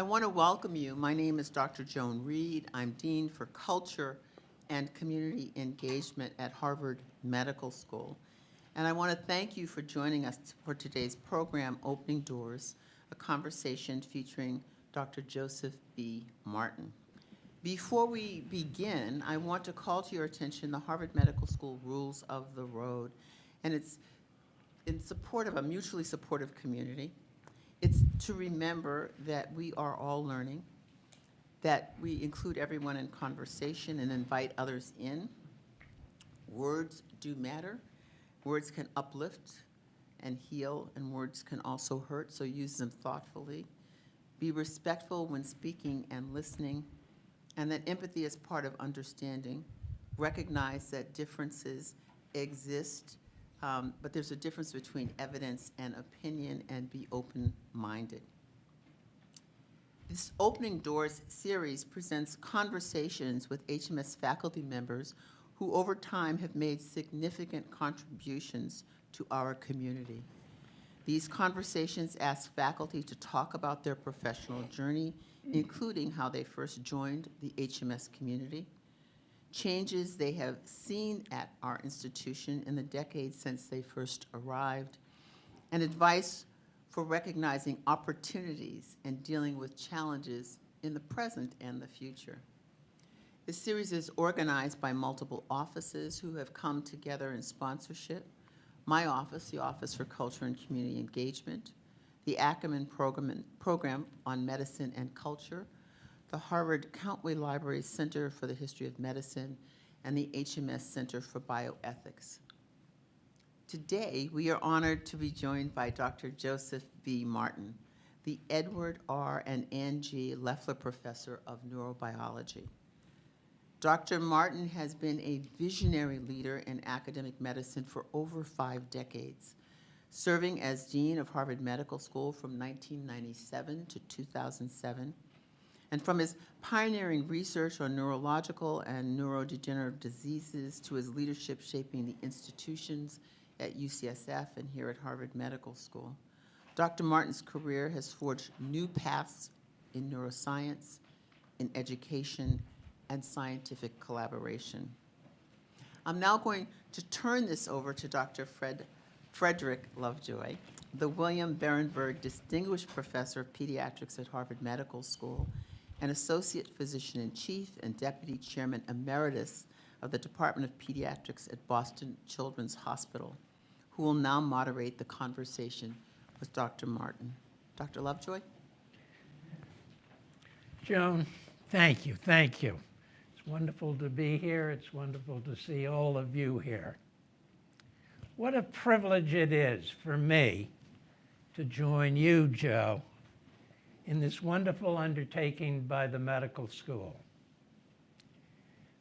I want to welcome you. My name is Dr. Joan Reed. I'm Dean for Culture and Community Engagement at Harvard Medical School. And I want to thank you for joining us for today's program, Opening Doors, a conversation featuring Dr. Joseph B. Martin. Before we begin, I want to call to your attention the Harvard Medical School Rules of the Road, and it's in support of a mutually supportive community. It's to remember that we are all learning, that we include everyone in conversation and invite others in. Words do matter. Words can uplift and heal, and words can also hurt, so use them thoughtfully. Be respectful when speaking and listening, and that empathy is part of understanding. Recognize that differences exist, but there's a difference between evidence and opinion, and be open-minded. This Opening Doors series presents conversations with HMS faculty members who over time have made significant contributions to our community. These conversations ask faculty to talk about their professional journey, including how they first joined the HMS community, changes they have seen at our institution in the decades since they first arrived, and advice for recognizing opportunities and dealing with challenges in the present and the future. This series is organized by multiple offices who have come together in sponsorship. My office, the Office for Culture and Community Engagement, the Ackerman Program on Medicine and Culture, the Harvard Countway Library Center for the History of Medicine, and the HMS Center for Bioethics. Today, we are honored to be joined by Dr. Joseph B. Martin, the Edward R. and Ann G. Lefler Professor of Neurobiology. Dr. Martin has been a visionary leader in academic medicine for over 5 decades, serving as Dean of Harvard Medical School from 1997 to 2007. And from his pioneering research on neurological and neurodegenerative diseases to his leadership shaping the institutions at UCSF and here at Harvard Medical School, Dr. Martin's career has forged new paths in neuroscience, in education, and scientific collaboration. I'm now going to turn this over to Dr. Frederick Lovejoy, the William Berenberg Distinguished Professor of Pediatrics at Harvard Medical School, and Associate Physician-in-Chief and Deputy Chairman Emeritus of the Department of Pediatrics at Boston Children's Hospital, who will now moderate the conversation with Dr. Martin. Dr. Lovejoy? Joan, thank you, thank you. It's wonderful to be here. It's wonderful to see all of you here. What a privilege it is for me to join you, Joe, in this wonderful undertaking by the medical school.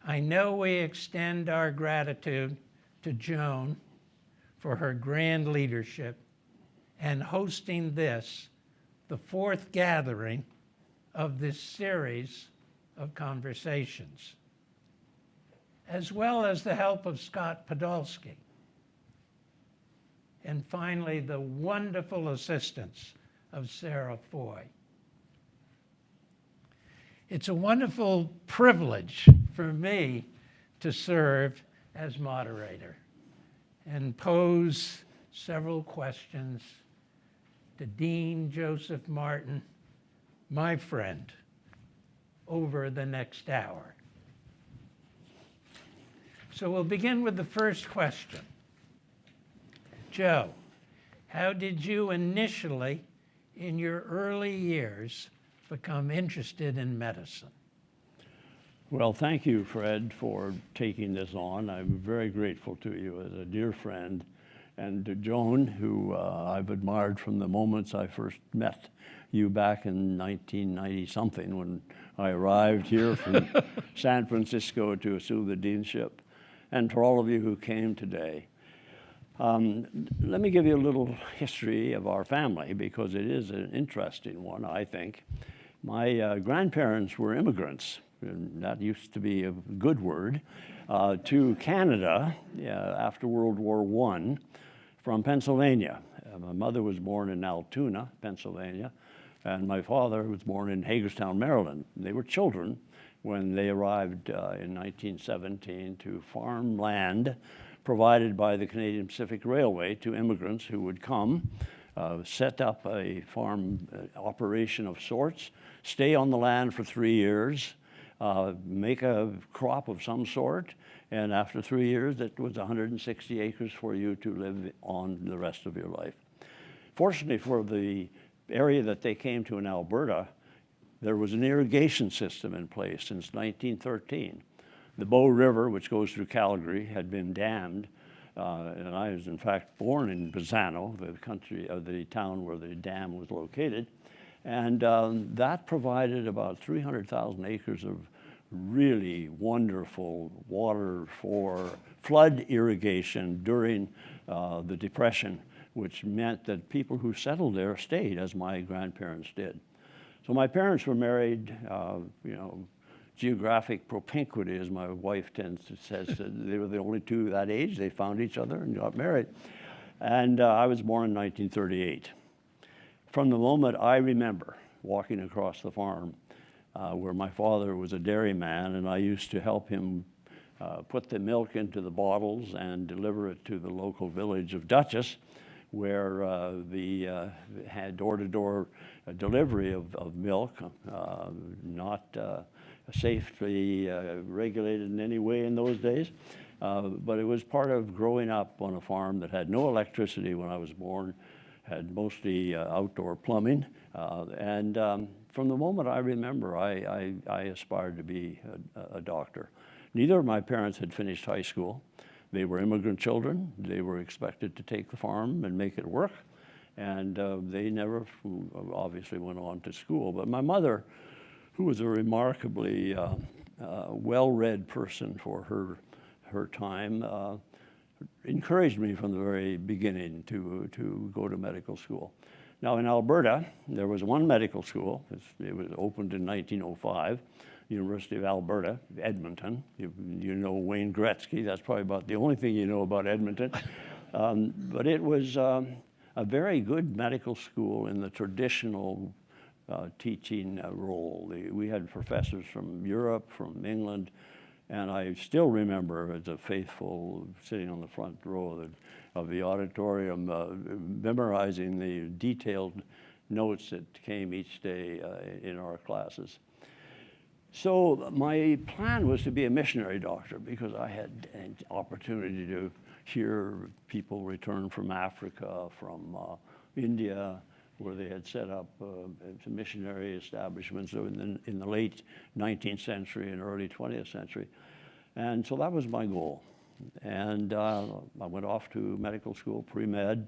I know we extend our gratitude to Joan for her grand leadership and hosting this, the 4th gathering of this series of conversations, as well as the help of Scott Podolsky, and finally the wonderful assistance of Sarah Foy. It's a wonderful privilege for me to serve as moderator and pose several questions to Dean Joseph Martin, my friend, over the next hour. So we'll begin with the first question. Joe, how did you initially, in your early years, become interested in medicine? Well, thank you, Fred, for taking this on. I'm very grateful to you as a dear friend, and to Joan, who I've admired from the moments I first met you back in 1990-something when I arrived here from San Francisco to assume the deanship, and for all of you who came today. Let me give you a little history of our family, because it is an interesting one, I think. My grandparents were immigrants, and that used to be a good word, to Canada after World War I from Pennsylvania. My mother was born in Altoona, Pennsylvania. And my father was born in Hagerstown, Maryland. They were children when they arrived in 1917 to farm land provided by the Canadian Pacific Railway to immigrants who would come, set up a farm operation of sorts, stay on the land for 3 years, make a crop of some sort, and after 3 years, it was 160 acres for you to live on the rest of your life. Fortunately for the area that they came to in Alberta, there was an irrigation system in place since 1913. The Bow River, which goes through Calgary, had been dammed, and I was in fact born in Bazzano, the town where the dam was located, and that provided about 300,000 acres of really wonderful water for flood irrigation during the Depression, which meant that people who settled there stayed, as my grandparents did. So my parents were married, geographic propinquity, as my wife tends to say, they were the only two that age. They found each other and got married. And I was born in 1938. From the moment I remember walking across the farm, where my father was a dairyman, and I used to help him put the milk into the bottles and deliver it to the local village of Dutchess, where had door-to-door delivery of milk, not safely regulated in any way in those days. But it was part of growing up on a farm that had no electricity when I was born, had mostly outdoor plumbing. And from the moment I remember, I aspired to be a doctor. Neither of my parents had finished high school. They were immigrant children. They were expected to take the farm and make it work. And they never obviously went on to school. But my mother, who was a remarkably well-read person for her time, encouraged me from the very beginning to go to medical school. Now in Alberta, there was one medical school. It was opened in 1905, University of Alberta, Edmonton. You know Wayne Gretzky. That's probably about the only thing you know about Edmonton. But it was a very good medical school in the traditional teaching role. We had professors from Europe, from England, and I still remember as a faithful sitting on the front row of the auditorium, memorizing the detailed notes that came each day in our classes. So my plan was to be a missionary doctor because I had an opportunity to hear people return from Africa, from India, where they had set up missionary establishments in the late 19th century and early 20th century. And so that was my goal. And I went off to medical school, pre-med,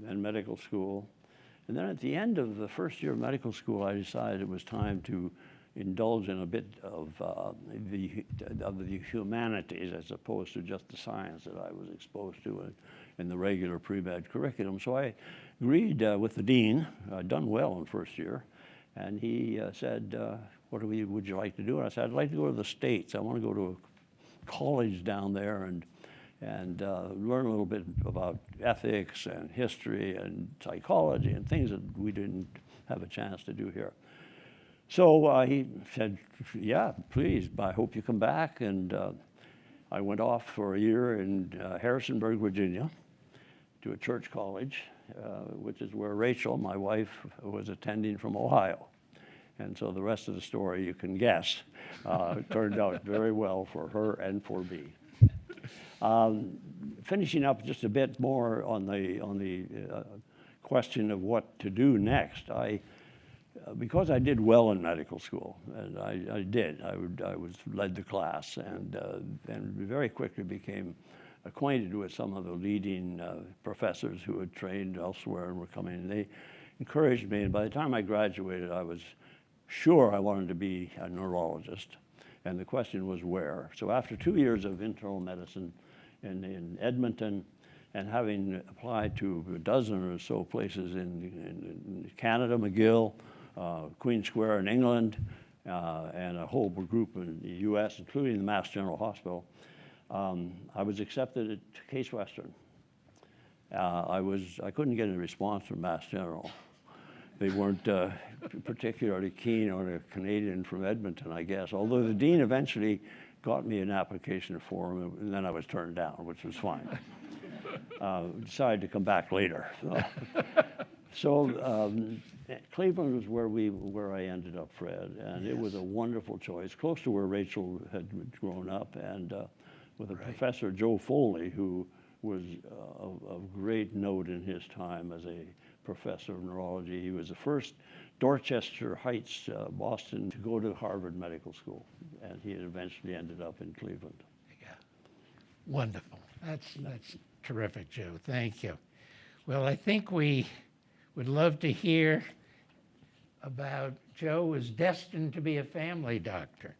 then medical school. And then at the end of the first year of medical school, I decided it was time to indulge in a bit of the humanities as opposed to just the science that I was exposed to in the regular pre-med curriculum. So I agreed with the dean. I'd done well in first year, and he said, what would you like to do? And I said, I'd like to go to the States. I want to go to a college down there and learn a little bit about ethics and history and psychology and things that we didn't have a chance to do here. So he said, yeah, please, I hope you come back. And I went off for a year in Harrisonburg, Virginia, to a church college, which is where Rachel, my wife, was attending from Ohio. And so the rest of the story you can guess. It turned out very well for her and for me. Finishing up just a bit more on the question of what to do next, because I did well in medical school, and I did. I led the class, and very quickly became acquainted with some of the leading professors who had trained elsewhere and were coming. And they encouraged me, and by the time I graduated, I was sure I wanted to be a neurologist, and the question was where. So after 2 years of internal medicine in Edmonton, and having applied to a dozen or so places in Canada, McGill, Queen Square in England, and a whole group in the US, including the Mass General Hospital, I was accepted at Case Western. I couldn't get a response from Mass General. they weren't particularly keen on a Canadian from Edmonton, I guess. Although the dean eventually got me an application for him, and then I was turned down, which was fine. Decided to come back later. So Cleveland was where I ended up, Fred, and it was a wonderful choice, close to where Rachel had grown up, and with a Professor Joe Foley, who was of great note in his time as a professor of neurology. He was the first Dorchester Heights, Boston, to go to Harvard Medical School, and he had eventually ended up in Cleveland. Yeah. Wonderful. That's terrific, Joe. Thank you. Well, I think we would love to hear about Joe was destined to be a family doctor.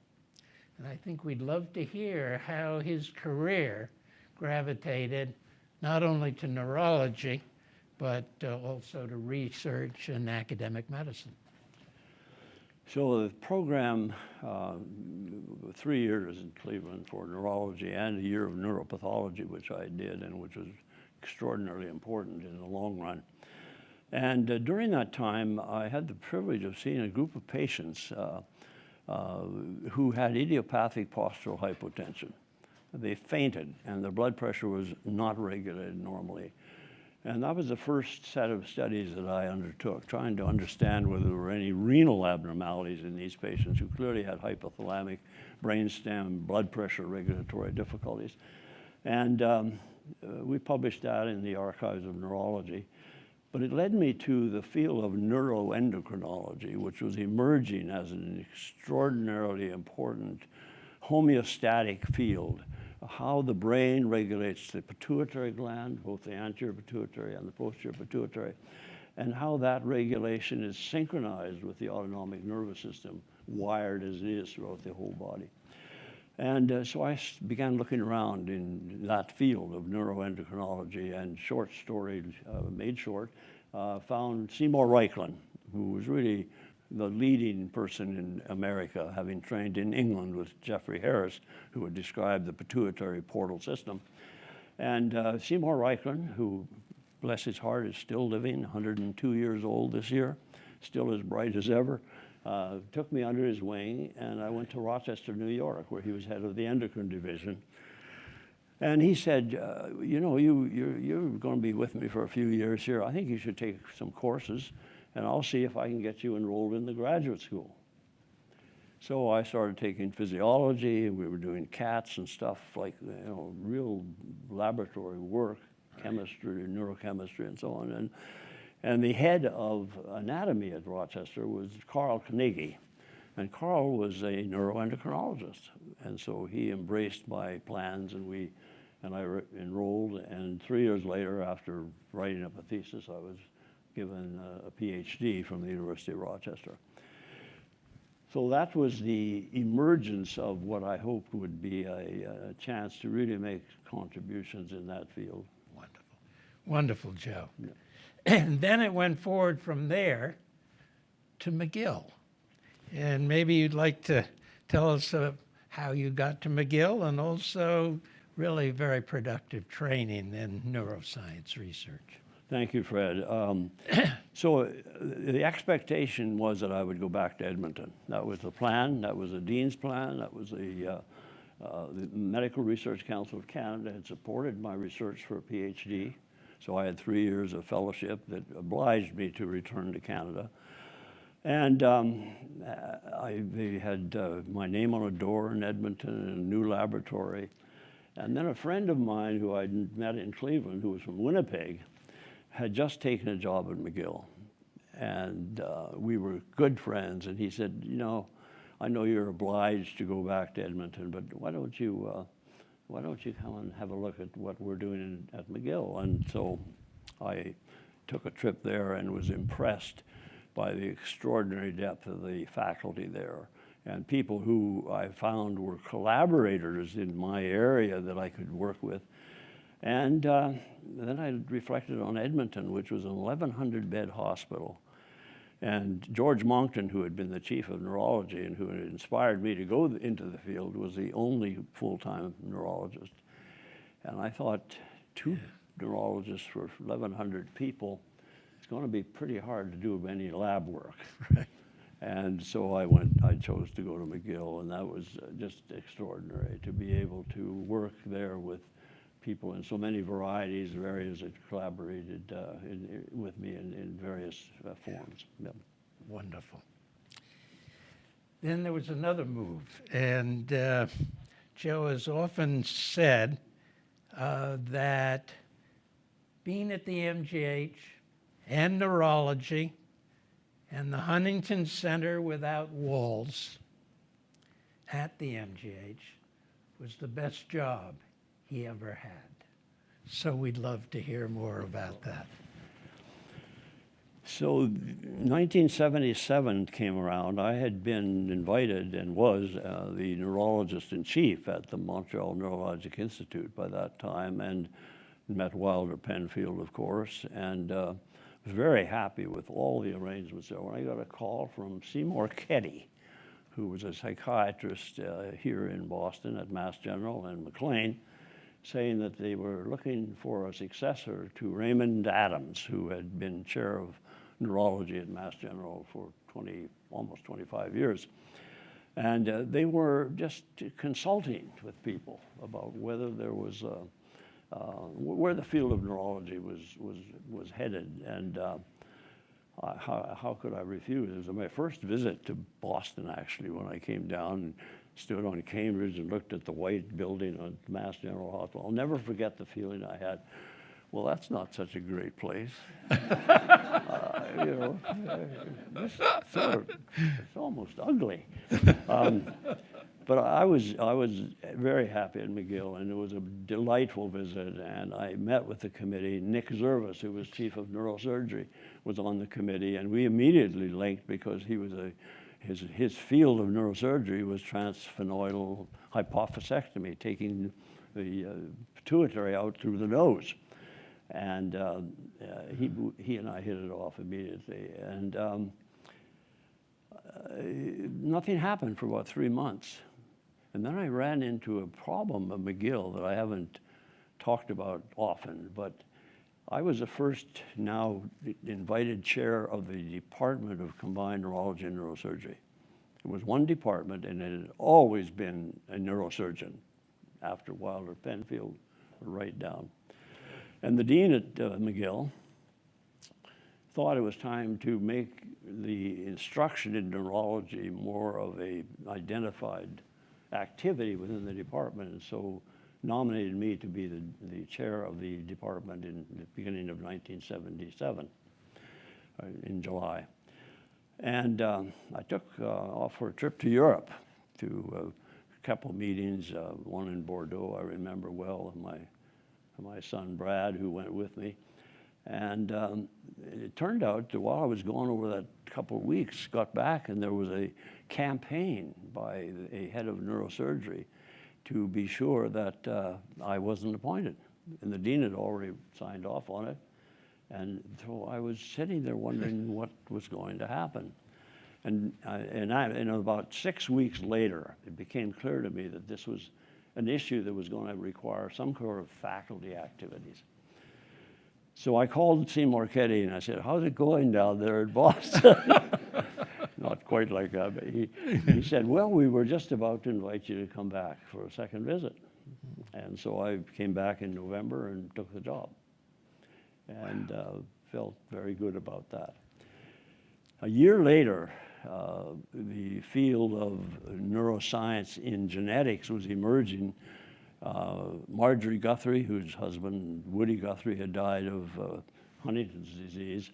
And I think we'd love to hear how his career gravitated not only to neurology, but also to research and academic medicine. So the program, 3 years in Cleveland for neurology and a year of neuropathology, which I did and which was extraordinarily important in the long run. And during that time, I had the privilege of seeing a group of patients who had idiopathic postural hypotension. They fainted, and their blood pressure was not regulated normally. And that was the first set of studies that I undertook, trying to understand whether there were any renal abnormalities in these patients who clearly had hypothalamic brainstem blood pressure regulatory difficulties. And we published that in the Archives of Neurology. But it led me to the field of neuroendocrinology, which was emerging as an extraordinarily important homeostatic field. How the brain regulates the pituitary gland, both the anterior pituitary and the posterior pituitary, and how that regulation is synchronized with the autonomic nervous system, wired as it is throughout the whole body. And so I began looking around in that field of neuroendocrinology, and short story made short, found Seymour Reichland, who was really the leading person in America, having trained in England with Jeffrey Harris, who had described the pituitary portal system. And Seymour Reichland, who, bless his heart, is still living, 102 years old this year, still as bright as ever, took me under his wing, and I went to Rochester, New York, where he was head of the endocrine division. And he said, you know, you're going to be with me for a few years here. I think you should take some courses, and I'll see if I can get you enrolled in the graduate school. So I started taking physiology, and we were doing CATs and stuff like, you know, real laboratory work, chemistry, neurochemistry, and so on. And the head of anatomy at Rochester was Carl Carnegie. And Carl was a neuroendocrinologist. And so he embraced my plans, and I enrolled. And 3 years later, after writing up a thesis, I was given a PhD from the University of Rochester. So that was the emergence of what I hoped would be a chance to really make contributions in that field. Wonderful. Wonderful, Joe. Yeah. And then it went forward from there to McGill. And maybe you'd like to tell us how you got to McGill, and also really very productive training in neuroscience research. Thank you, Fred. So the expectation was that I would go back to Edmonton. That was the plan. That was the dean's plan. That was the Medical Research Council of Canada had supported my research for a PhD. So I had 3 years of fellowship that obliged me to return to Canada. And they had my name on a door in Edmonton in a new laboratory. And then a friend of mine who I'd met in Cleveland, who was from Winnipeg, had just taken a job at McGill. And we were good friends. And he said, you know, I know you're obliged to go back to Edmonton, but why don't you come and have a look at what we're doing at McGill? And so I took a trip there and was impressed by the extraordinary depth of the faculty there, and people who I found were collaborators in my area that I could work with. And then I reflected on Edmonton, which was an 1,100-bed hospital. And George Monckton, who had been the chief of neurology and who had inspired me to go into the field, was the only full-time neurologist. And I thought, two neurologists for 1,100 people, it's going to be pretty hard to do any lab work. And so I chose to go to McGill, and that was just extraordinary to be able to work there with people in so many varieties, areas that collaborated with me in various forms. Yeah. Wonderful. Then there was another move, and Joe has often said that being at the MGH and neurology and the Huntington Center Without Walls at the MGH was the best job he ever had. So we'd love to hear more about that. So 1977 came around. I had been invited and was the neurologist in chief at the Montreal Neurologic Institute by that time, and met Wilder Penfield, of course, and was very happy with all the arrangements there. When I got a call from Seymour Keddy, who was a psychiatrist here in Boston at Mass General and McLean, saying that they were looking for a successor to Raymond Adams, who had been chair of neurology at Mass General for almost 25 years. And they were just consulting with people about whether there was where the field of neurology was headed, and how could I refuse? It was my first visit to Boston, actually, when I came down and stood on Cambridge and looked at the white building on Mass General Hospital. I'll never forget the feeling I had. Well, that's not such a great place. It's almost ugly. But I was very happy at McGill, and it was a delightful visit. And I met with the committee. Nick Zervis, who was chief of neurosurgery, was on the committee, and we immediately linked because he was his field of neurosurgery was transsphenoidal hypophysectomy, taking the pituitary out through the nose. And he and I hit it off immediately. And nothing happened for about 3 months. And then I ran into a problem at McGill that I haven't talked about often, but I was the first now invited chair of the Department of Combined Neurology and Neurosurgery. It was one department, and it had always been a neurosurgeon after Wilder Penfield, right down. And the dean at McGill thought it was time to make the instruction in neurology more of a identified activity within the department, and so nominated me to be the chair of the department in the beginning of 1977, in July. And I took off for a trip to Europe to a couple meetings, one in Bordeaux, I remember well, and my son Brad, who went with me. And it turned out that while I was gone over that couple of weeks, got back, and there was a campaign by a head of neurosurgery to be sure that I wasn't appointed. And the dean had already signed off on it. And so I was sitting there wondering what was going to happen. And about 6 weeks later, it became clear to me that this was an issue that was going to require some kind of faculty activities. So I called Seymour Keddy and I said, "How's it going down there in Boston?" Not quite like that, but he said, "Well, we were just about to invite you to come back for a second visit." And so I came back in November and took the job, and felt very good about that. A year later, the field of neuroscience in genetics was emerging. Marjorie Guthrie, whose husband Woody Guthrie had died of Huntington's disease,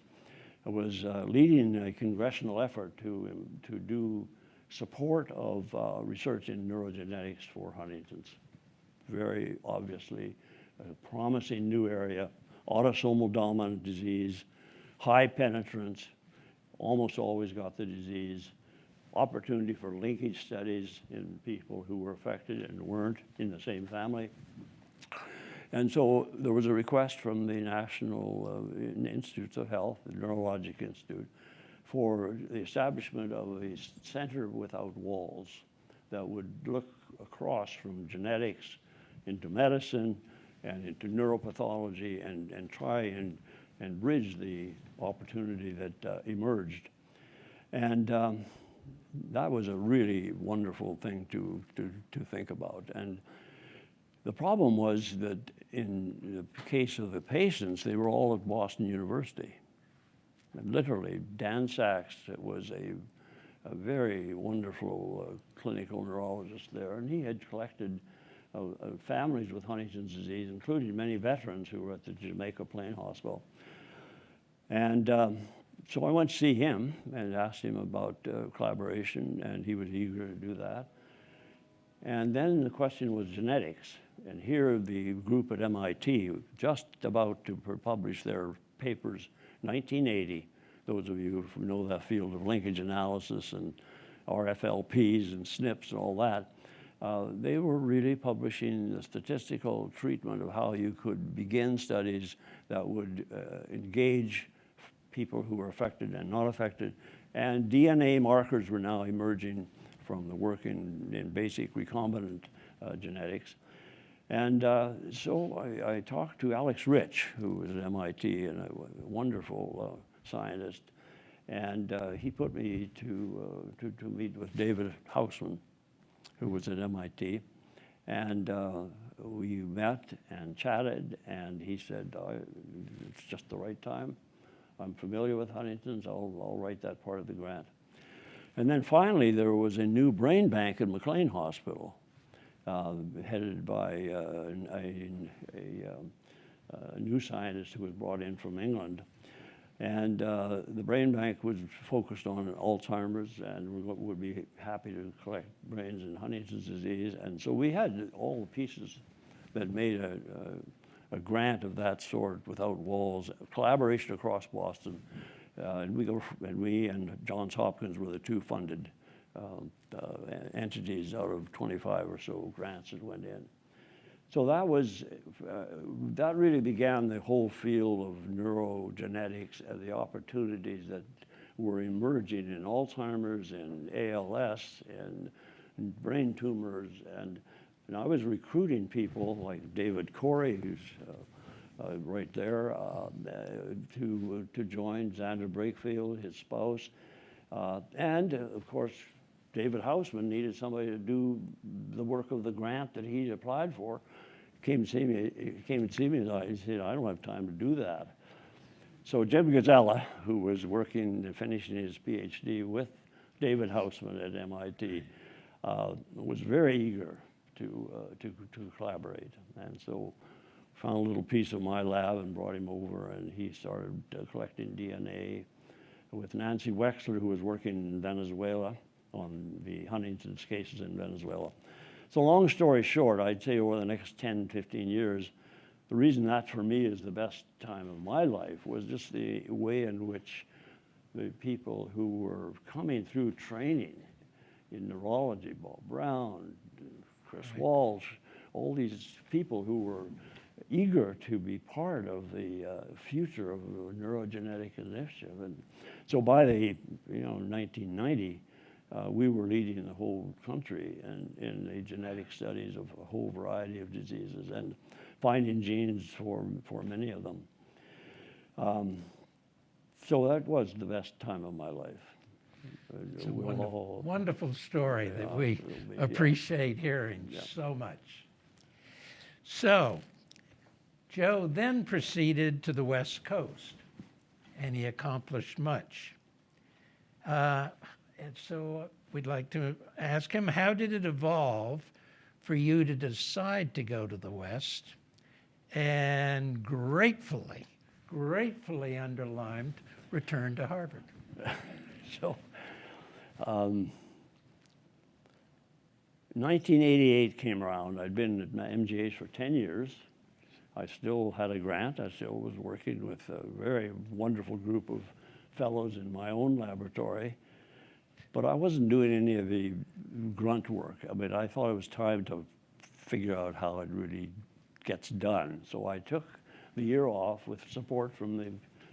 was leading a congressional effort to do support of research in neurogenetics for Huntington's. Very obviously a promising new area, autosomal dominant disease, high penetrance, almost always got the disease, opportunity for linkage studies in people who were affected and weren't in the same family. And so there was a request from the National Institutes of Health, the Neurologic Institute, for the establishment of a center without walls that would look across from genetics into medicine and into neuropathology and try and bridge the opportunity that emerged. And that was a really wonderful thing to think about. And the problem was that in the case of the patients, they were all at Boston University. And literally, Dan Sachs was a very wonderful clinical neurologist there, and he had collected families with Huntington's disease, including many veterans who were at the Jamaica Plain Hospital. And so I went to see him and asked him about collaboration, and he was eager to do that. And then the question was genetics. And here the group at MIT, just about to publish their papers, 1980, those of you who know that field of linkage analysis and RFLPs and SNPs and all that, they were really publishing the statistical treatment of how you could begin studies that would engage people who were affected and not affected. And DNA markers were now emerging from the work in basic recombinant genetics. And so I talked to Alex Rich, who was at MIT and a wonderful scientist, and he put me to meet with David Hausman, who was at MIT, and we met and chatted, and he said, it's just the right time. I'm familiar with Huntington's, I'll write that part of the grant. And then finally, there was a new brain bank at McLean Hospital, headed by a new scientist who was brought in from England. And the brain bank was focused on Alzheimer's, and we would be happy to collect brains in Huntington's disease. And so we had all the pieces that made a grant of that sort without walls, collaboration across Boston. And we and Johns Hopkins were the two funded entities out of 25 or so grants that went in. So that was, that really began the whole field of neurogenetics and the opportunities that were emerging in Alzheimer's and ALS and brain tumors. And I was recruiting people like David Corey, who's right there, to join, Xander Brakefield, his spouse. And of course, David Hausman needed somebody to do the work of the grant that he applied for. Came and see me, and he said, I don't have time to do that. So Jim Gazzella, who was working and finishing his PhD with David Hausman at MIT, was very eager to collaborate. And so found a little piece of my lab and brought him over, and he started collecting DNA with Nancy Wexler, who was working in Venezuela on the Huntington's cases in Venezuela. So long story short, I'd say over the next 10, 15 years, the reason that for me is the best time of my life was just the way in which the people who were coming through training in neurology, Bob Brown, Chris Walsh, all these people who were eager to be part of the future of the neurogenetic initiative. And so by the 1990, we were leading the whole country in the genetic studies of a whole variety of diseases and finding genes for many of them. So that was the best time of my life. It's a wonderful story that we appreciate hearing so much. So, Joe then proceeded to the West Coast, and he accomplished much. And so we'd like to ask him, how did it evolve for you to decide to go to the West? And gratefully underlined, return to Harvard. So, 1988 came around. I'd been at MGH for 10 years. I still had a grant. I still was working with a very wonderful group of fellows in my own laboratory. But I wasn't doing any of the grunt work. I mean, I thought it was time to figure out how it really gets done. So I took the year off with support from the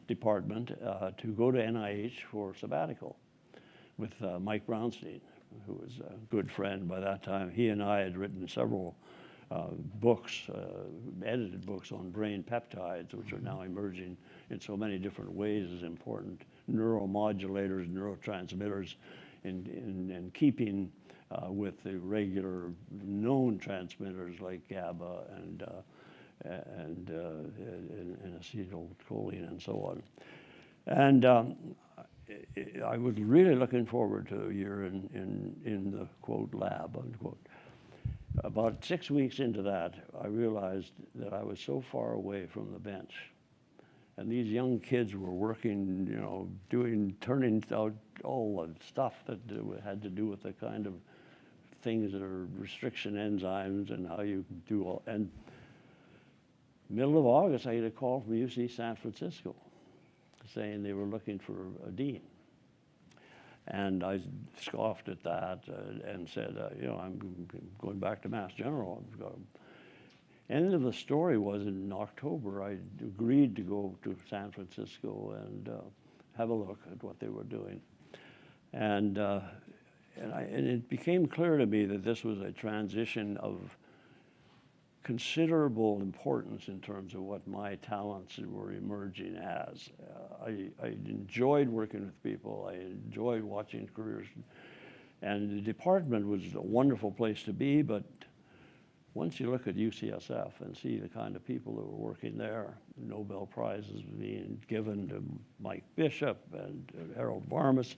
department to go to NIH for sabbatical with Mike Brownstein, who was a good friend by that time. He and I had written several books, edited books on brain peptides, which are now emerging in so many different ways as important neuromodulators, neurotransmitters, in keeping with the regular known transmitters like GABA and acetylcholine and so on. And I was really looking forward to a year in the, quote, lab, unquote. About 6 weeks into that, I realized that I was so far away from the bench. And these young kids were working, you know, turning out all the stuff that had to do with the kind of things that are restriction enzymes and how you do all. And middle of August, I had a call from UC San Francisco saying they were looking for a dean. And I scoffed at that and said, you know, I'm going back to Mass General. End of the story was in October, I agreed to go to San Francisco and have a look at what they were doing. And it became clear to me that this was a transition of considerable importance in terms of what my talents were emerging as. I enjoyed working with people. I enjoyed watching careers. And the department was a wonderful place to be, but once you look at UCSF and see the kind of people that were working there, Nobel Prizes being given to Mike Bishop and Harold Varmus,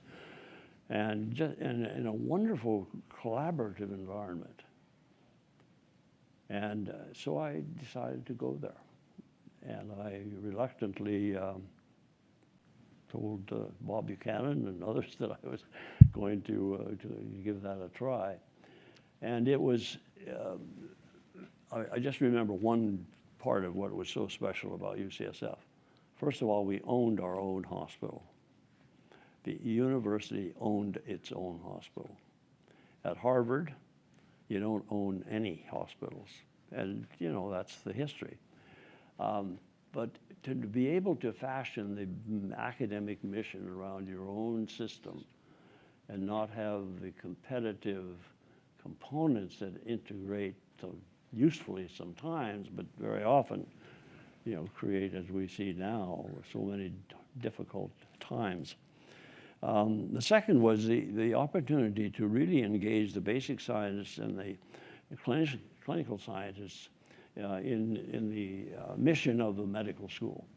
and just in a wonderful collaborative environment. And so I decided to go there. And I reluctantly told Bob Buchanan and others that I was going to give that a try. And it was, I just remember one part of what was so special about UCSF. First of all, we owned our own hospital. The university owned its own hospital. At Harvard, you don't own any hospitals. And, you know, that's the history. But to be able to fashion the academic mission around your own system and not have the competitive components that integrate so usefully sometimes, but very often, you know, create, as we see now, so many difficult times. The second was the opportunity to really engage the basic scientists and the clinical scientists in the mission of the medical school.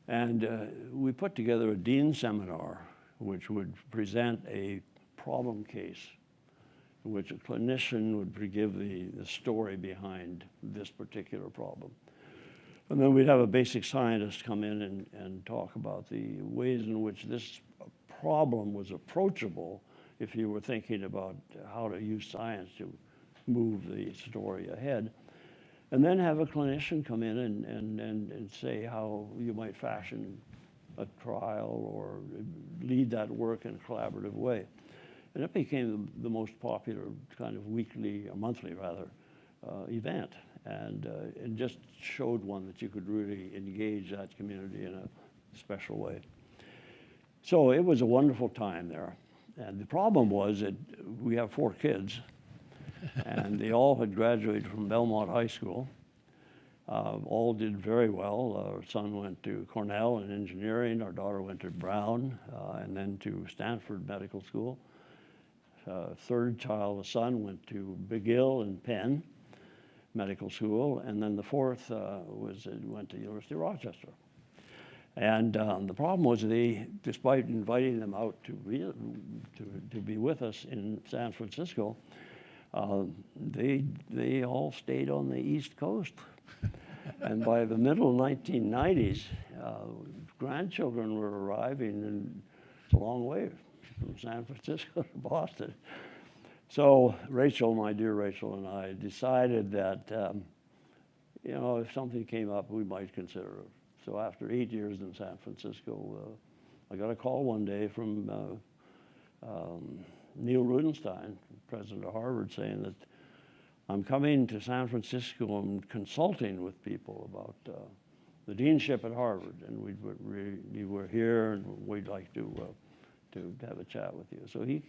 And we put together a dean seminar which would present a problem case in which a clinician would give the story behind this particular problem. And then we'd have a basic scientist come in and talk about the ways in which this problem was approachable if you were thinking about how to use science to move the story ahead. And then have a clinician come in and say how you might fashion a trial or lead that work in a collaborative way. And it became the most popular kind of weekly, or monthly rather, event. And just showed one that you could really engage that community in a special way. So it was a wonderful time there. And the problem was that we have 4 kids, and they all had graduated from Belmont High School. All did very well. Our son went to Cornell in engineering, our daughter went to Brown, and then to Stanford Medical School. Third child, the son, went to McGill and Penn Medical School, and then the fourth went to University of Rochester. And the problem was despite inviting them out to be with us in San Francisco, they all stayed on the East Coast. And by the middle 1990s, grandchildren were arriving, and it's a long way from San Francisco to Boston. So Rachel, my dear Rachel, and I decided that, you know, if something came up, we might consider it. So after 8 years in San Francisco, I got a call one day from Neil Rudenstein, president of Harvard, saying that I'm coming to San Francisco and consulting with people about the deanship at Harvard, and we were here, and we'd like to have a chat with you. So he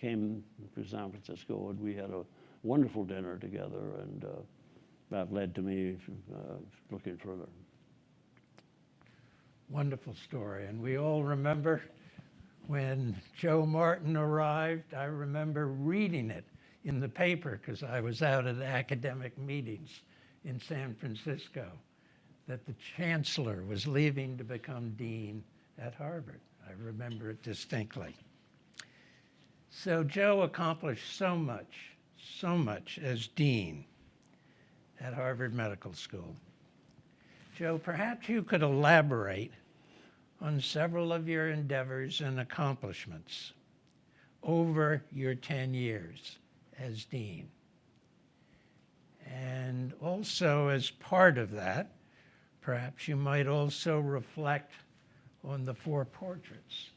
came to San Francisco, and we had a wonderful dinner together, and that led to me looking further. Wonderful story. And we all remember when Joe Martin arrived. I remember reading it in the paper because I was out at academic meetings in San Francisco, that the chancellor was leaving to become dean at Harvard. I remember it distinctly. So Joe accomplished so much as dean at Harvard Medical School. Joe, perhaps you could elaborate on several of your endeavors and accomplishments over your 10 years as dean. And also, as part of that, perhaps you might also reflect on the 4 portraits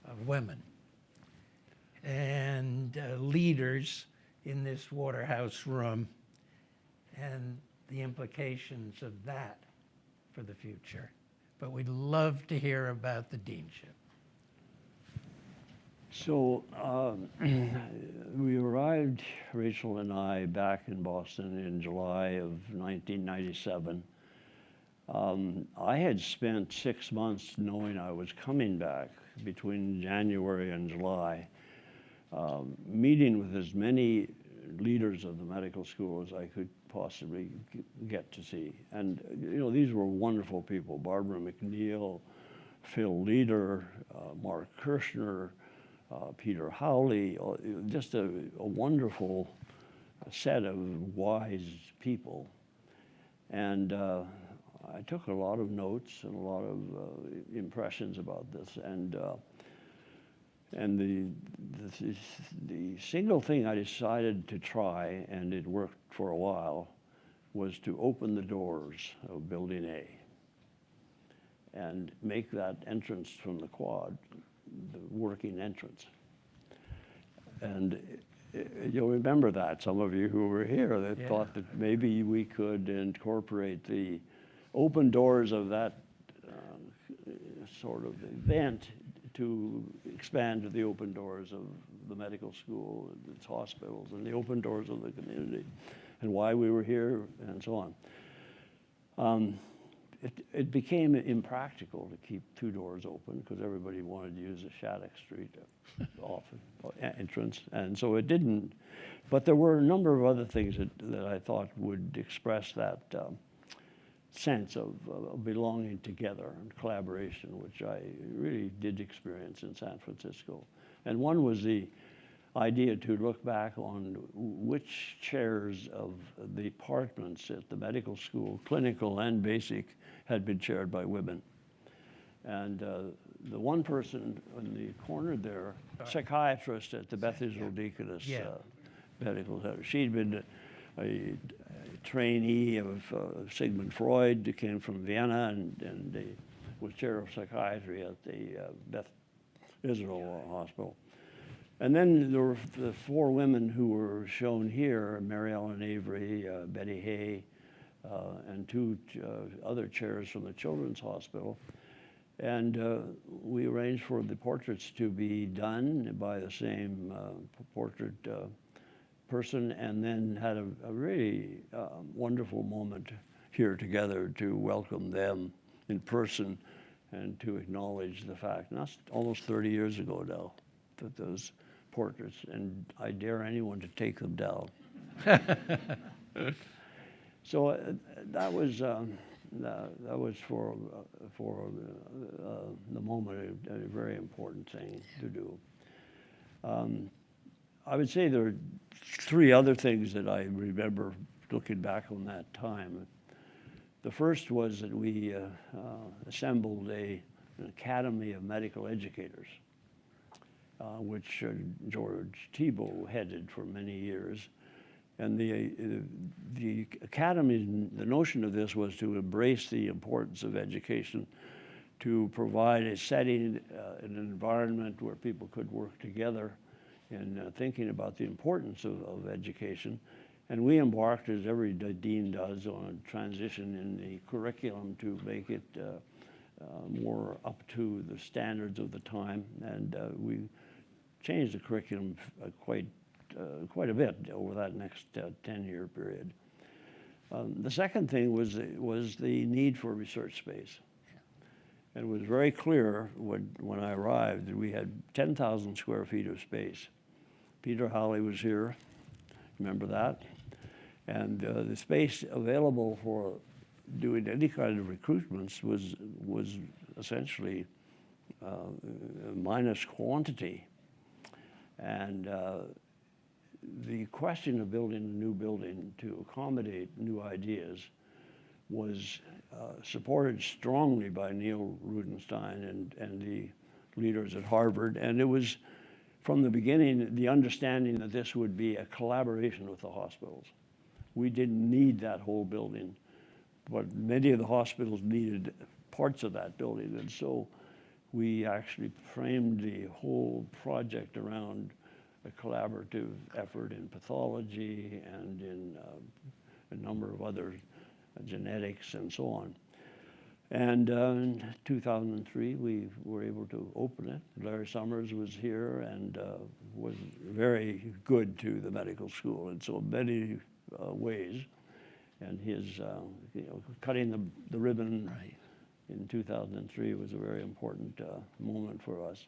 of women and leaders in this Waterhouse room and the implications of that for the future. But we'd love to hear about the deanship. So we arrived, Rachel and I, back in Boston in July of 1997. I had spent 6 months knowing I was coming back between January and July, meeting with as many leaders of the medical school as I could possibly get to see. And, you know, these were wonderful people: Barbara McNeil, Phil Leader, Mark Kirshner, Peter Howley, just a wonderful set of wise people. And I took a lot of notes and a lot of impressions about this. And the single thing I decided to try, and it worked for a while, was to open the doors of Building A and make that entrance from the quad the working entrance. And you'll remember that, some of you who were here, that thought that maybe we could incorporate the open doors of that sort of event to expand to the open doors of the medical school, and its hospitals, and the open doors of the community, and why we were here, and so on. It became impractical to keep 2 doors open because everybody wanted to use the Shattuck Street entrance, and so it didn't. But there were a number of other things that I thought would express that sense of belonging together and collaboration, which I really did experience in San Francisco. And one was the idea to look back on which chairs of the departments at the medical school, clinical and basic, had been chaired by women. And the one person in the corner there, psychiatrist at the Beth Israel Deaconess Medical Center, she'd been a trainee of Sigmund Freud, who came from Vienna, and was chair of psychiatry at the Beth Israel Hospital. And then there were the 4 women who were shown here: Mary Ellen Avery, Betty Hay, and 2 other chairs from the Children's Hospital. And we arranged for the portraits to be done by the same portrait person, and then had a really wonderful moment here together to welcome them in person and to acknowledge the fact, and that's almost 30 years ago now, that those portraits, and I dare anyone to take them down. So that was for the moment a very important thing to do. I would say there are 3 other things that I remember looking back on that time. The first was that we assembled an Academy of Medical Educators, which George Thibault headed for many years. And the Academy, the notion of this was to embrace the importance of education, to provide a setting, an environment where people could work together in thinking about the importance of education. And we embarked, as every dean does, on a transition in the curriculum to make it more up to the standards of the time. And we changed the curriculum quite quite a bit over that next 10-year period. The second thing was the need for research space. And it was very clear when I arrived that we had 10,000 square feet of space. Peter Halley was here, remember that? And the space available for doing any kind of recruitments was essentially minus quantity. And the question of building a new building to accommodate new ideas was supported strongly by Neil Rudenstein and the leaders at Harvard. And it was, from the beginning, the understanding that this would be a collaboration with the hospitals. We didn't need that whole building, but many of the hospitals needed parts of that building. And so we actually framed the whole project around a collaborative effort in pathology and in a number of other genetics and so on. And in 2003, we were able to open it. Larry Summers was here and was very good to the medical school in so many ways. And his, cutting the ribbon in 2003 was a very important moment for us.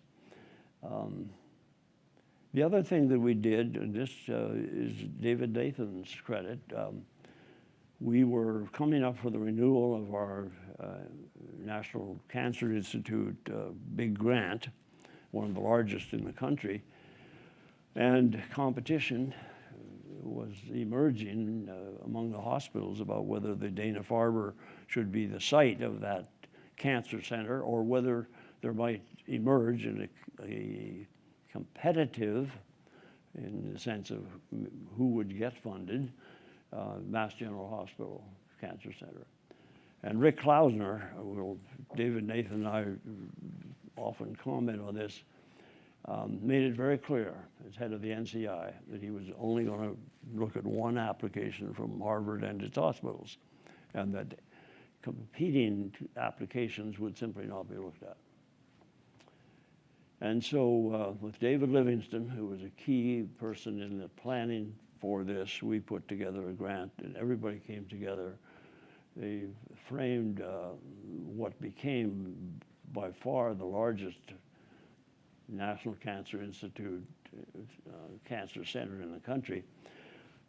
The other thing that we did, and this is David Nathan's credit, we were coming up for the renewal of our National Cancer Institute big grant, one of the largest in the country, and competition was emerging among the hospitals about whether the Dana-Farber should be the site of that cancer center or whether there might emerge a competitive, in the sense of who would get funded, Mass General Hospital Cancer Center. And Rick Klausner, David Nathan and I often comment on this, made it very clear as head of the NCI that he was only going to look at one application from Harvard and its hospitals, and that competing applications would simply not be looked at. And so with David Livingston, who was a key person in the planning for this, we put together a grant and everybody came together. They framed what became by far the largest National Cancer Institute cancer center in the country.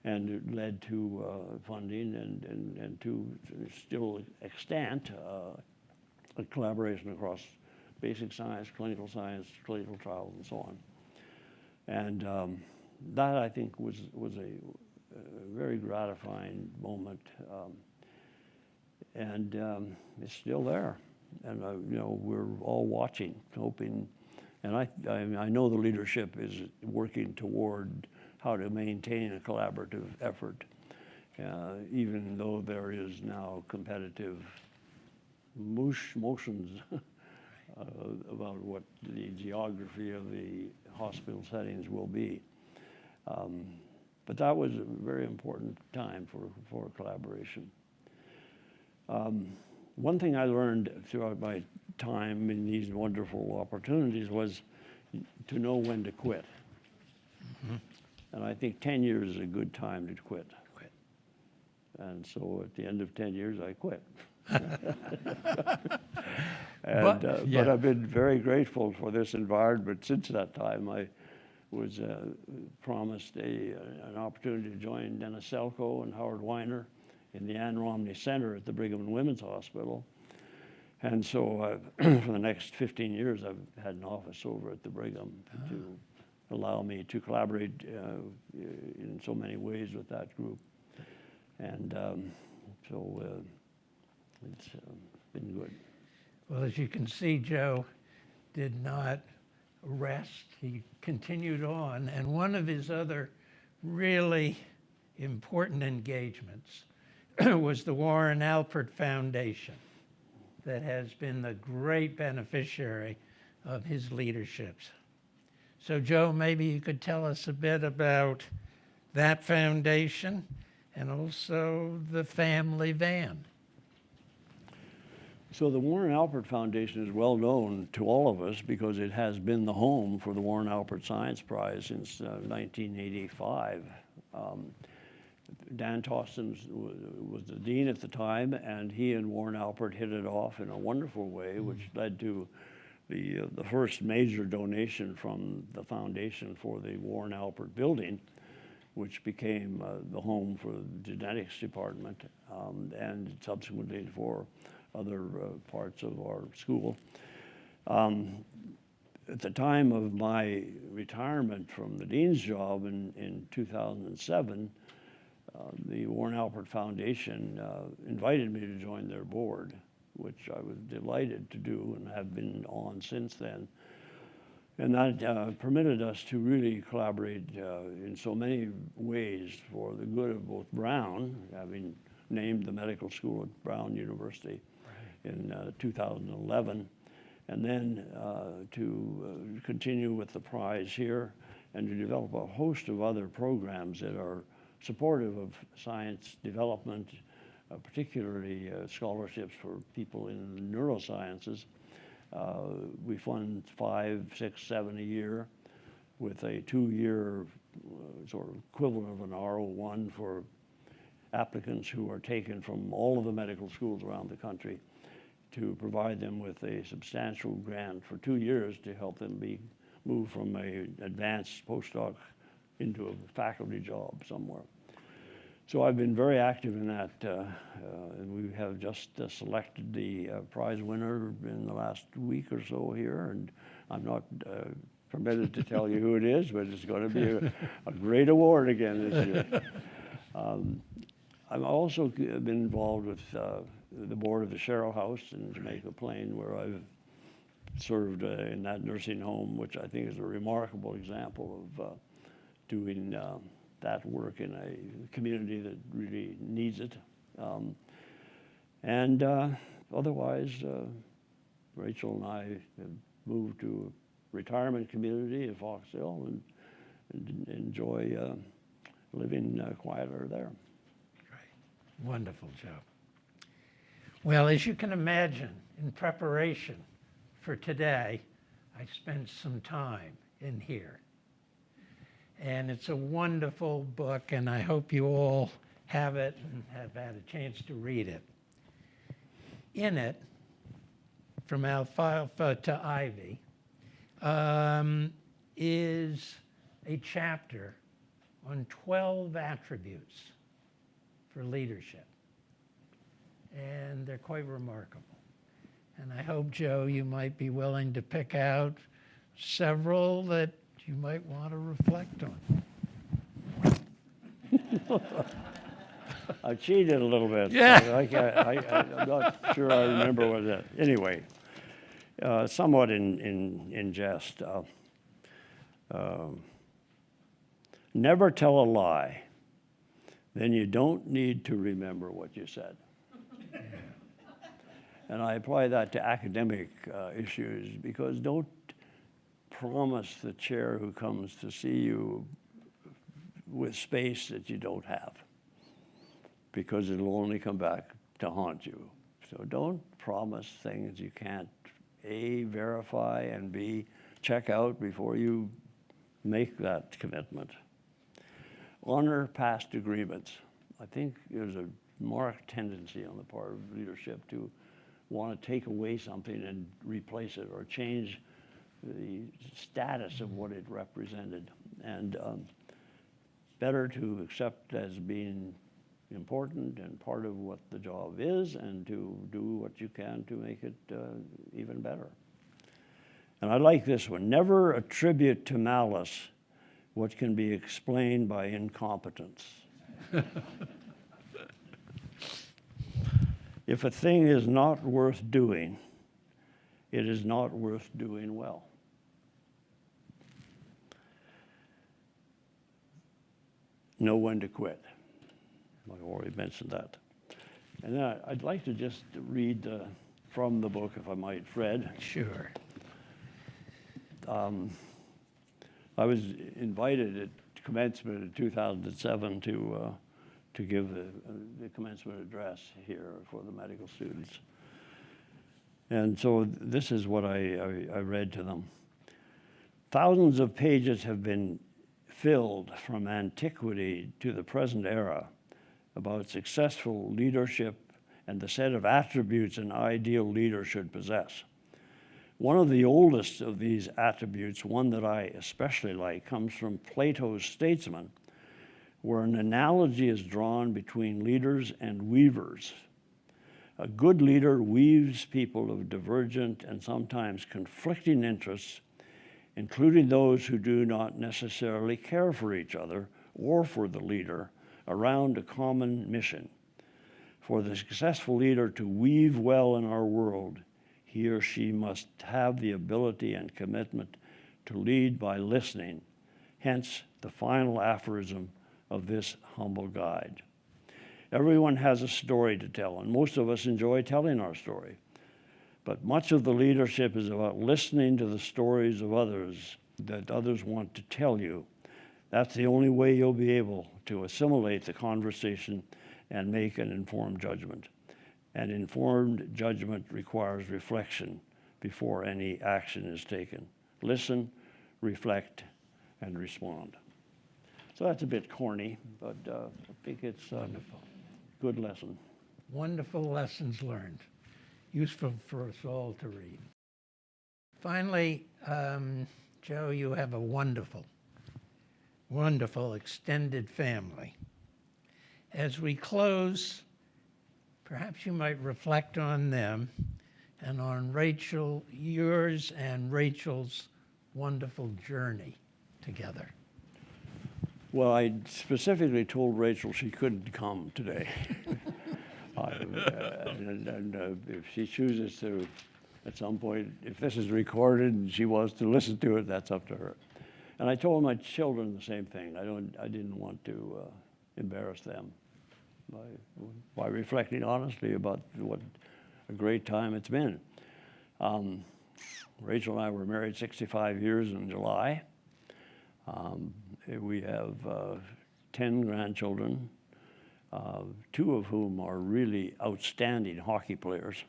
And it led to funding and to still extant a collaboration across basic science, clinical trials, and so on. And that, I think, was a very gratifying moment. And it's still there. And, we're all watching, hoping. And I know the leadership is working toward how to maintain a collaborative effort, even though there is now competitive motions about what the geography of the hospital settings will be. But that was a very important time for collaboration. One thing I learned throughout my time in these wonderful opportunities was to know when to quit. Mm-hmm. And I think 10 years is a good time to quit. And so at the end of 10 years, I quit. But I've been very grateful for this environment since that time. I was promised an opportunity to join Dennis Selko and Howard Weiner in the Ann Romney Center at the Brigham and Women's Hospital. And so for the next 15 years, I've had an office over at the Brigham to allow me to collaborate in so many ways with that group. And so it's been good. Well, as you can see, Joe did not rest. He continued on. And one of his other really important engagements was the Warren Alpert Foundation that has been the great beneficiary of his leaderships. So, Joe, maybe you could tell us a bit about that foundation and also the family van. So the Warren Alpert Foundation is well known to all of us because it has been the home for the Warren Alpert Science Prize since 1985. Dan Tostens was the dean at the time, and he and Warren Alpert hit it off in a wonderful way, which led to the first major donation from the foundation for the Warren Alpert building, which became the home for the genetics department, and subsequently for other parts of our school. At the time of my retirement from the dean's job in 2007, the Warren Alpert Foundation invited me to join their board, which I was delighted to do and have been on since then. And that permitted us to really collaborate in so many ways for the good of both Brown, having named the medical school at Brown University in 2011, and then to continue with the prize here and to develop a host of other programs that are supportive of science development, particularly scholarships for people in the neurosciences. We fund 5, 6, 7 a year with a 2-year sort of equivalent of an R01 for applicants who are taken from all of the medical schools around the country, to provide them with a substantial grant for 2 years to help them be moved from an advanced postdoc into a faculty job somewhere. So I've been very active in that, and we have just selected the prize winner in the last week or so here, and I'm not permitted to tell you who it is, but it's going to be a great award again this year. I've also been involved with the board of the Sherrill House in Jamaica Plain, where I've served in that nursing home, which I think is a remarkable example of doing that work in a community that really needs it. Otherwise, Rachel and I have moved to a retirement community in Fox Hill and enjoy living quieter there. Great. Wonderful, Joe. Well, as you can imagine, in preparation for today, I spent some time in here. And it's a wonderful book, and I hope you all have it and have had a chance to read it. In it, From Alfalfa to Ivy, is a chapter on 12 attributes for leadership. And they're quite remarkable. And I hope, Joe, you might be willing to pick out several that you might want to reflect on. I cheated a little bit. Yeah. I'm not sure I remember what that. Anyway, somewhat in jest. Never tell a lie. Then you don't need to remember what you said. And I apply that to academic issues, because don't promise the chair who comes to see you with space that you don't have, because it'll only come back to haunt you. So don't promise things you can't A, verify, and B, check out before you make that commitment. Honor past agreements. I think there's a marked tendency on the part of leadership to want to take away something and replace it, or change the status of what it represented. And better to accept as being important and part of what the job is, and to do what you can to make it even better. And I like this one. Never attribute to malice what can be explained by incompetence. If a thing is not worth doing, it is not worth doing well. Know when to quit. I've already mentioned that. And then I'd like to just read from the book, if I might, Fred. Sure. I was invited at commencement in 2007 to give the commencement address here for the medical students. And so this is what I read to them. Thousands of pages have been filled from antiquity to the present era about successful leadership and the set of attributes an ideal leader should possess. One of the oldest of these attributes, one that I especially like, comes from Plato's Statesman, where an analogy is drawn between leaders and weavers. A good leader weaves people of divergent and sometimes conflicting interests, including those who do not necessarily care for each other or for the leader, around a common mission. For the successful leader to weave well in our world, he or she must have the ability and commitment to lead by listening, hence the final aphorism of this humble guide. Everyone has a story to tell, and most of us enjoy telling our story. But much of the leadership is about listening to the stories of others that others want to tell you. That's the only way you'll be able to assimilate the conversation and make an informed judgment. An informed judgment requires reflection before any action is taken. Listen, reflect, and respond. So that's a bit corny, but I think it's a good lesson. Wonderful lessons learned, useful for us all to read. Finally, Joe, you have a wonderful, wonderful extended family. As we close, perhaps you might reflect on them and on Rachel, yours and Rachel's wonderful journey together. Well, I specifically told Rachel she couldn't come today. If she chooses to, at some point, if this is recorded and she wants to listen to it, that's up to her. And I told my children the same thing. I didn't want to embarrass them by reflecting honestly about what a great time it's been. Rachel and I were married 65 years in July. We have 10 grandchildren, 2 of whom are really outstanding hockey players.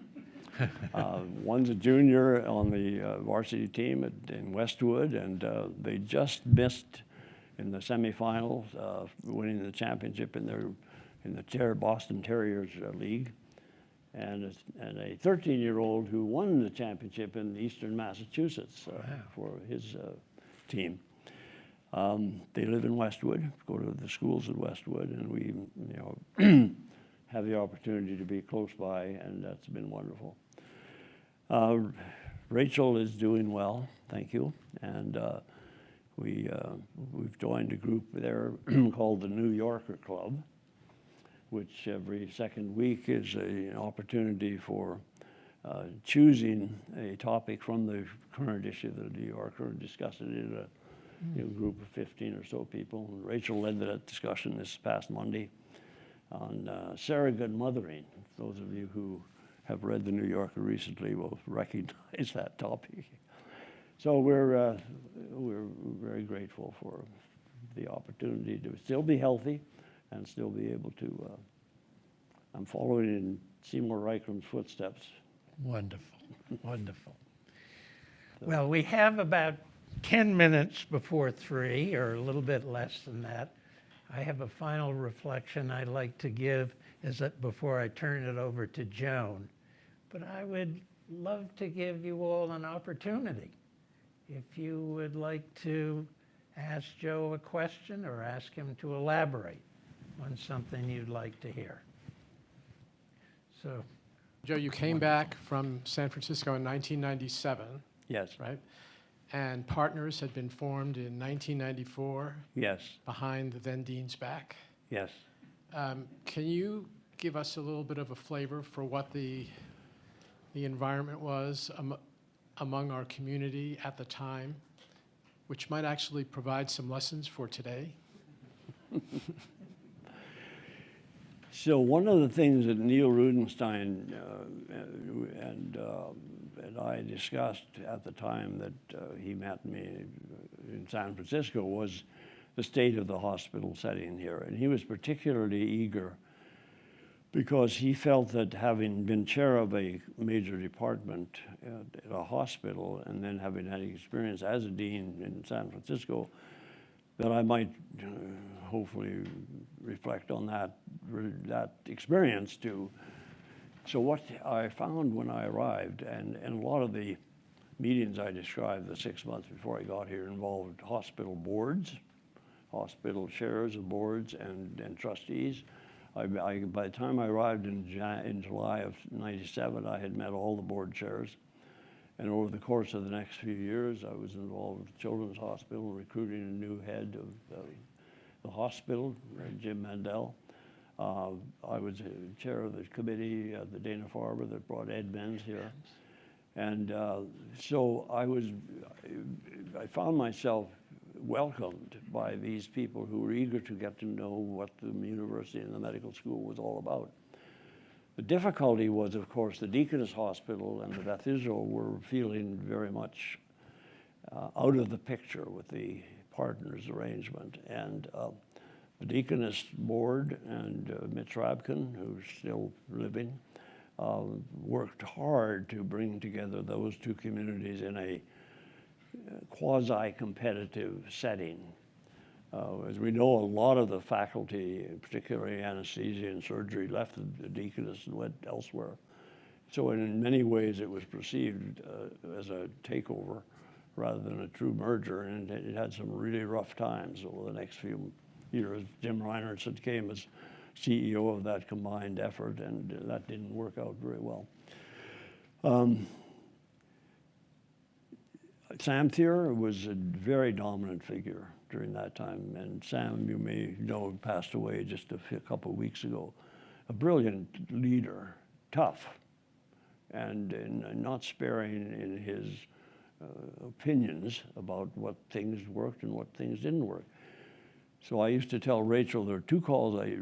One's a junior on the varsity team in Westwood, and they just missed in the semifinals, winning the championship in the Boston Terriers League. And a 13-year-old who won the championship in Eastern Massachusetts for his team. They live in Westwood, go to the schools in Westwood, and we, have the opportunity to be close by, and that's been wonderful. Rachel is doing well, thank you, and we've joined a group there called the New Yorker Club, which every second week is an opportunity for choosing a topic from the current issue of the New Yorker and discussing it in a group of 15 or so people. And Rachel led that discussion this past Monday on surrogate mothering. Those of you who have read the New Yorker recently will recognize that topic. So we're very grateful for the opportunity to still be healthy and still be able to. I'm following in Seymour Reichram's footsteps. Wonderful, wonderful. Well, we have about 10 minutes before 3, or a little bit less than that. I have a final reflection I'd like to give before I turn it over to Joan. But I would love to give you all an opportunity. If you would like to ask Joe a question or ask him to elaborate on something you'd like to hear. So, Joe, you came back from San Francisco in 1997, Yes. right? And Partners had been formed in 1994 Yes. behind the then dean's back. Yes. Can you give us a little bit of a flavor for what the environment was among our community at the time, which might actually provide some lessons for today? So one of the things that Neil Rudenstein and I discussed at the time that he met me in San Francisco was the state of the hospital setting here. And he was particularly eager because he felt that having been chair of a major department at a hospital and then having had experience as a dean in San Francisco, that I might hopefully reflect on that experience too. So what I found when I arrived, and a lot of the meetings I described the 6 months before I got here involved hospital boards, hospital chairs of boards and trustees. By the time I arrived in July of '97, I had met all the board chairs. And over the course of the next few years, I was involved with Children's Hospital, recruiting a new head of the hospital, Jim Mandel. I was chair of the committee at the Dana-Farber that brought Ed Benz here. And so I found myself welcomed by these people who were eager to get to know what the university and the medical school was all about. The difficulty was, of course, the Deaconess Hospital and the Beth Israel were feeling very much out of the picture with the partners arrangement. And the Deaconess board and Mitch Rabkin, who's still living, worked hard to bring together those two communities in a quasi-competitive setting. As we know, a lot of the faculty, particularly anesthesia and surgery, left the Deaconess and went elsewhere. So in many ways it was perceived as a takeover rather than a true merger, and it had some really rough times over the next few years. Jim Reinertsen came as CEO of that combined effort, and that didn't work out very well. Sam Thier was a very dominant figure during that time, and Sam, you may know, passed away just a couple of weeks ago. A brilliant leader, tough, and not sparing in his opinions about what things worked and what things didn't work. So I used to tell Rachel there are two calls I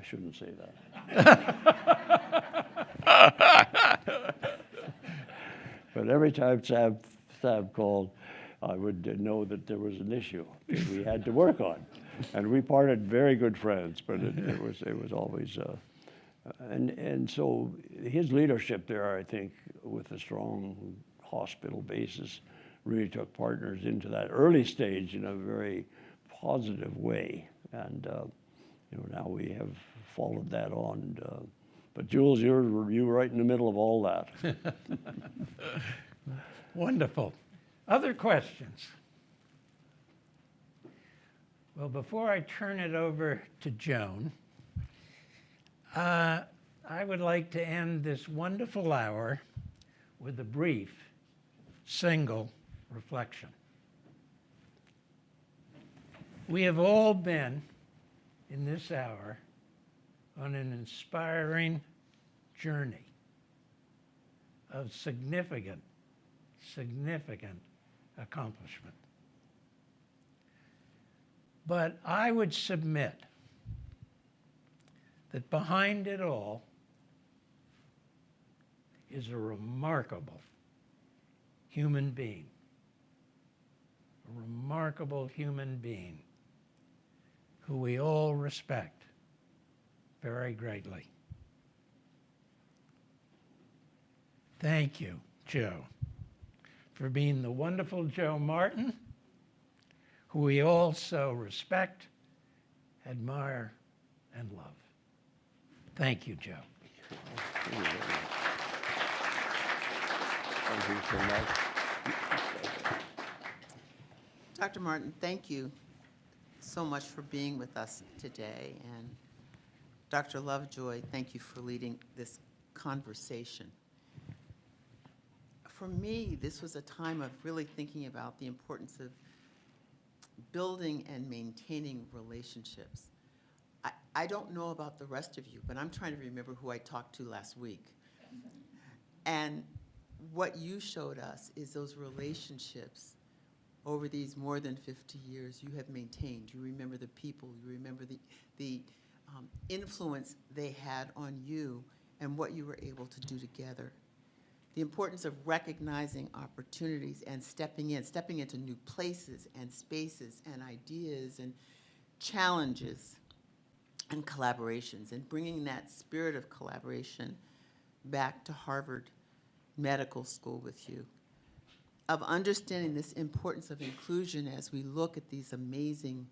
shouldn't say that. But every time Sam called, I would know that there was an issue that we had to work on. And we parted very good friends, but it was always, and so his leadership there, I think, with a strong hospital basis, really took partners into that early stage in a very positive way. And now we have followed that on. But Jules, you were right in the middle of all that. Wonderful. Other questions? Well, before I turn it over to Joan, I would like to end this wonderful hour with a brief, single reflection. We have all been, in this hour, on an inspiring journey of significant accomplishment. But I would submit that behind it all is a remarkable human being. A remarkable human being who we all respect very greatly. Thank you, Joe, for being the wonderful Joe Martin, who we all so respect, admire, and love. Thank you, Joe. Thank you so much. Dr. Martin, thank you so much for being with us today. And Dr. Lovejoy, thank you for leading this conversation. For me, this was a time of really thinking about the importance of building and maintaining relationships. I don't know about the rest of you, but I'm trying to remember who I talked to last week. And what you showed us is those relationships over these more than 50 years you have maintained. You remember the people, you remember the influence they had on you and what you were able to do together. The importance of recognizing opportunities and stepping into new places and spaces and ideas and challenges and collaborations, and bringing that spirit of collaboration back to Harvard Medical School with you, of understanding this importance of inclusion as we look at these amazing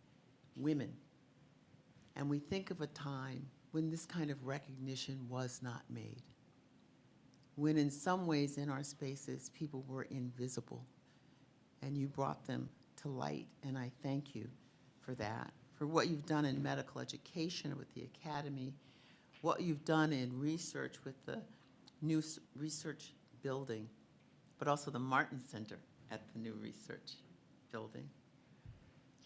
women. And we think of a time when this kind of recognition was not made, when in some ways in our spaces people were invisible, and you brought them to light, and I thank you for that, for what you've done in medical education with the Academy, what you've done in research with the new research building, but also the Martin Center at the new research building,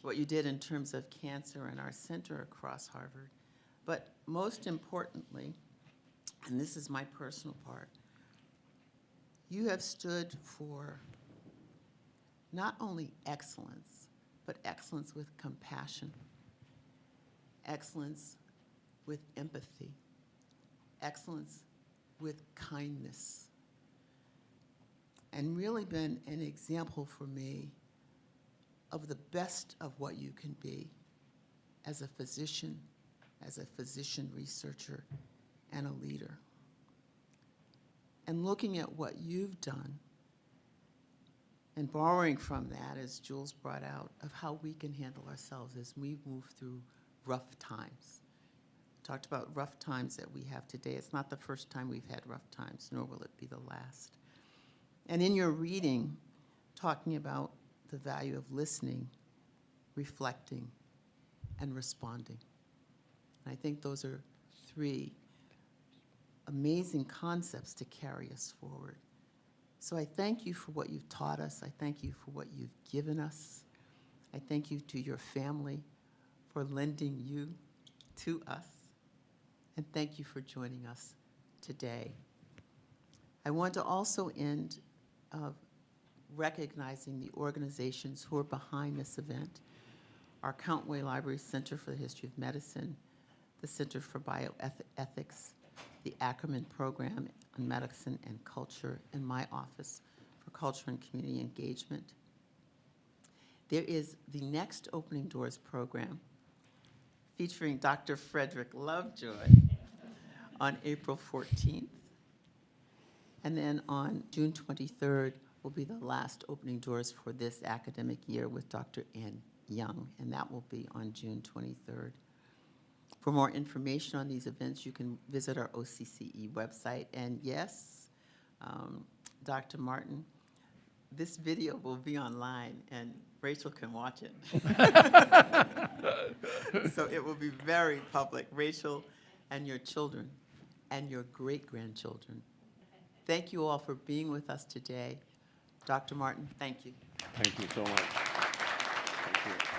what you did in terms of cancer and our center across Harvard. But most importantly, and this is my personal part, you have stood for not only excellence, but excellence with compassion, excellence with empathy, excellence with kindness, and really been an example for me of the best of what you can be as a physician researcher, and a leader. And looking at what you've done and borrowing from that, as Jules brought out, of how we can handle ourselves as we move through rough times. Talked about rough times that we have today. It's not the first time we've had rough times, nor will it be the last. And in your reading, talking about the value of listening, reflecting, and responding. And I think those are three amazing concepts to carry us forward. So I thank you for what you've taught us. I thank you for what you've given us. I thank you to your family for lending you to us. And thank you for joining us today. I want to also end recognizing the organizations who are behind this event. Our Countway Library Center for the History of Medicine, the Center for Bioethics, the Ackerman Program on Medicine and Culture, and my office for Culture and Community Engagement. There is the next Opening Doors program featuring Dr. Frederick Lovejoy on April 14th. And then on June 23rd will be the last Opening Doors for this academic year with Dr. Ann Young, and that will be on June 23rd. For more information on these events, you can visit our OCCE website. And yes, Dr. Martin, this video will be online, and Rachel can watch it. So it will be very public. Rachel and your children and your great-grandchildren. Thank you all for being with us today. Dr. Martin, thank you. Thank you so much. Thank you.